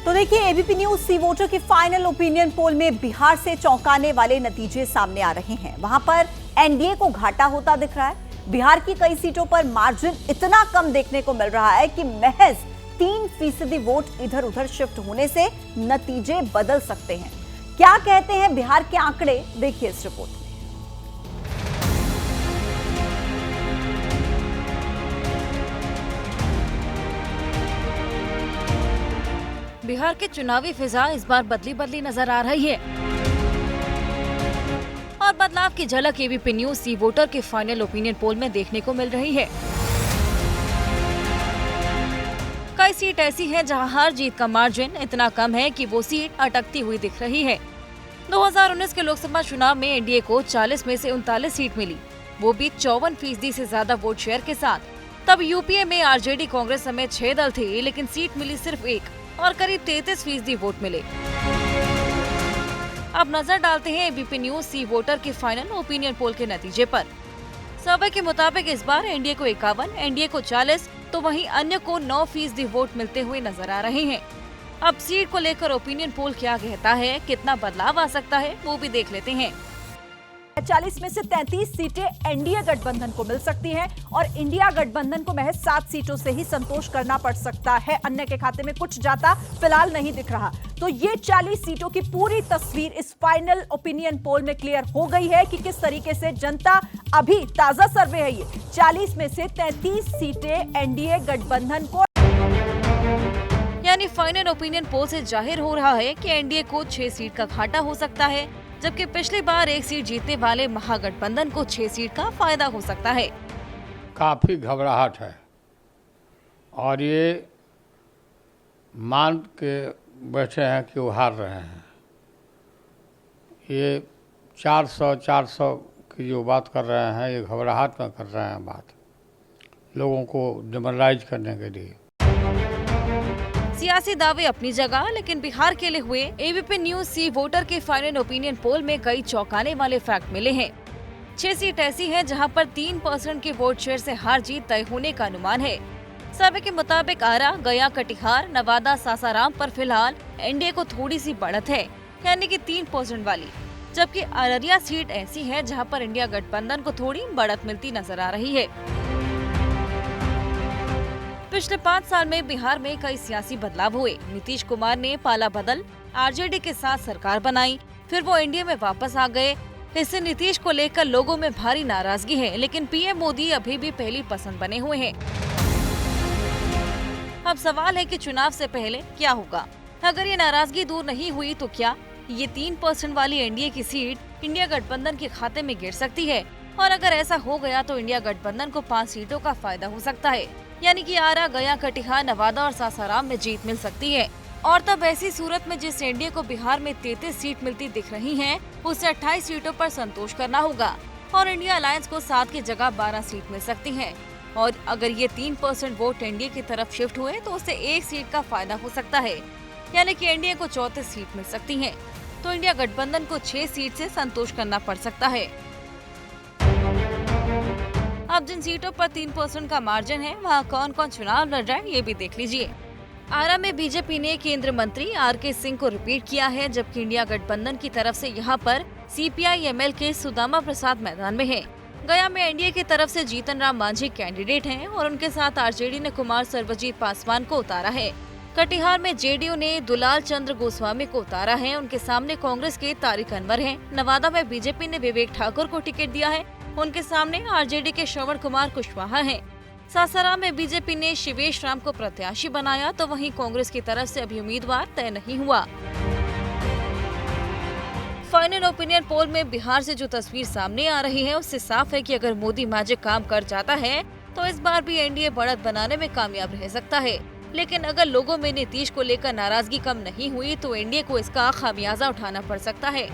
तो देखिए, ABP news सी voter के फाइनल ओपिनियन पोल में बिहार से चौंकाने वाले नतीजे सामने आ रहे हैं। वहां पर एनडीए को घाटा होता दिख रहा है। बिहार की कई सीटों पर मार्जिन इतना कम देखने को मिल रहा है कि महज 3% वोट इधर उधर शिफ्ट होने से नतीजे बदल सकते हैं। क्या कहते हैं बिहार के आंकड़े, देखिए इस रिपोर्ट में। बिहार की चुनावी फिजा इस बार बदली नजर आ रही है और बदलाव की झलक एबीपी न्यूज सी वोटर के फाइनल ओपिनियन पोल में देखने को मिल रही है। कई सीट ऐसी हैं जहां हार जीत का मार्जिन इतना कम है कि वो सीट अटकती हुई दिख रही है। 2019 के लोकसभा चुनाव में एनडीए को 40 में से 39 सीट मिली, वो भी 54% से ज्यादा वोट शेयर के साथ। तब यूपीए में आरजेडी, कांग्रेस समेत 6 दल थे, लेकिन सीट मिली सिर्फ 1 और करीब 33% वोट मिले। अब नजर डालते हैं एबीपी न्यूज सी वोटर के फाइनल ओपिनियन पोल के नतीजे पर। सर्वे के मुताबिक इस बार एनडीए को 51, एनडीए को 40, तो वहीं अन्य को 9% वोट मिलते हुए नजर आ रहे हैं। अब सीट को लेकर ओपिनियन पोल क्या कहता है, कितना बदलाव आ सकता है, वो भी देख लेते हैं। 40 में से 33 सीटें एनडीए गठबंधन को मिल सकती हैं और इंडिया गठबंधन को महज 7 सीटों से ही संतोष करना पड़ सकता है। अन्य के खाते में कुछ जाता फिलहाल नहीं दिख रहा। तो ये 40 सीटों की पूरी तस्वीर इस फाइनल ओपिनियन पोल में क्लियर हो गई है कि किस तरीके से जनता, अभी ताजा सर्वे है ये, 40 में से 33 सीटें एनडीए गठबंधन को, यानी फाइनल ओपिनियन पोल से जाहिर हो रहा है कि एनडीए को 6 सीट का घाटा हो सकता है, जबकि पिछली बार 1 सीट जीतने वाले महागठबंधन को 6 सीट का फायदा हो सकता है। काफ़ी घबराहट है और ये मान के बैठे हैं कि वो हार रहे हैं। ये 400 की जो बात कर रहे हैं, ये घबराहट में कर रहे हैं बात, लोगों को डिमोरलाइज करने के लिए। सियासी दावे अपनी जगह, लेकिन बिहार के लिए हुए एबीपी न्यूज सी वोटर के फाइनल ओपिनियन पोल में कई चौंकाने वाले फैक्ट मिले हैं। 6 सीट ऐसी हैं जहां पर 3% के वोट शेयर से हार जीत तय होने का अनुमान है। सर्वे के मुताबिक आरा, गया, कटिहार, नवादा, सासाराम पर फिलहाल एनडीए को थोड़ी सी बढ़त है, यानी कि 3% वाली, जबकि अररिया सीट ऐसी है जहाँ पर इंडिया गठबंधन को थोड़ी बढ़त मिलती नजर आ रही है। पिछले 5 साल में बिहार में कई सियासी बदलाव हुए। नीतीश कुमार ने पाला बदल आरजेडी के साथ सरकार बनाई, फिर वो एनडीए में वापस आ गए। इससे नीतीश को लेकर लोगों में भारी नाराजगी है, लेकिन पीएम मोदी अभी भी पहली पसंद बने हुए हैं। अब सवाल है कि चुनाव से पहले क्या होगा। अगर ये नाराजगी दूर नहीं हुई तो क्या ये 3% वाली एनडीए की सीट इंडिया गठबंधन के खाते में गिर सकती है? और अगर ऐसा हो गया तो इंडिया गठबंधन को 5 सीटों का फायदा हो सकता है, यानी कि आरा, गया, कटिहार, नवादा और सासाराम में जीत मिल सकती है। और तब ऐसी सूरत में जिस एनडीए को बिहार में 33 सीट मिलती दिख रही हैं, उसे 28 सीटों पर संतोष करना होगा और इंडिया अलायंस को 7 की जगह 12 सीट मिल सकती है। और अगर ये 3% वोट एनडीए की तरफ शिफ्ट हुए तो उससे 1 सीट का फायदा हो सकता है, यानी कि एनडीए को 34 सीट मिल सकती है। तो इंडिया गठबंधन को 6 सीट से संतोष करना पड़ सकता है। अब जिन सीटों पर 3% का मार्जिन है, वहाँ कौन कौन चुनाव लड़ रहा है, ये भी देख लीजिए। आरा में बीजेपी ने केंद्रीय मंत्री आरके सिंह को रिपीट किया है, जबकि इंडिया गठबंधन की तरफ से यहाँ पर सीपीआई-एमएल के सुदामा प्रसाद मैदान में है। गया में एनडीए की तरफ से जीतन राम मांझी कैंडिडेट हैं और उनके साथ आरजेडी ने कुमार सर्वजीत पासवान को उतारा है। कटिहार में जेडीयू ने दुलाल चंद्र गोस्वामी को उतारा है, उनके सामने कांग्रेस के तारिक अनवर हैं। नवादा में बीजेपी ने विवेक ठाकुर को टिकट दिया है, उनके सामने आरजेडी के श्रवण कुमार कुशवाहा हैं। सासाराम में बीजेपी ने शिवेश राम को प्रत्याशी बनाया, तो वहीं कांग्रेस की तरफ से अभी उम्मीदवार तय नहीं हुआ। फाइनल ओपिनियन पोल में बिहार से जो तस्वीर सामने आ रही है, उससे साफ है कि अगर मोदी मैजिक काम कर जाता है तो इस बार भी एनडीए बढ़त बनाने में कामयाब रह सकता है। लेकिन अगर लोगों में नीतीश को लेकर नाराजगी कम नहीं हुई तो एनडीए को इसका खामियाजा उठाना पड़ सकता है।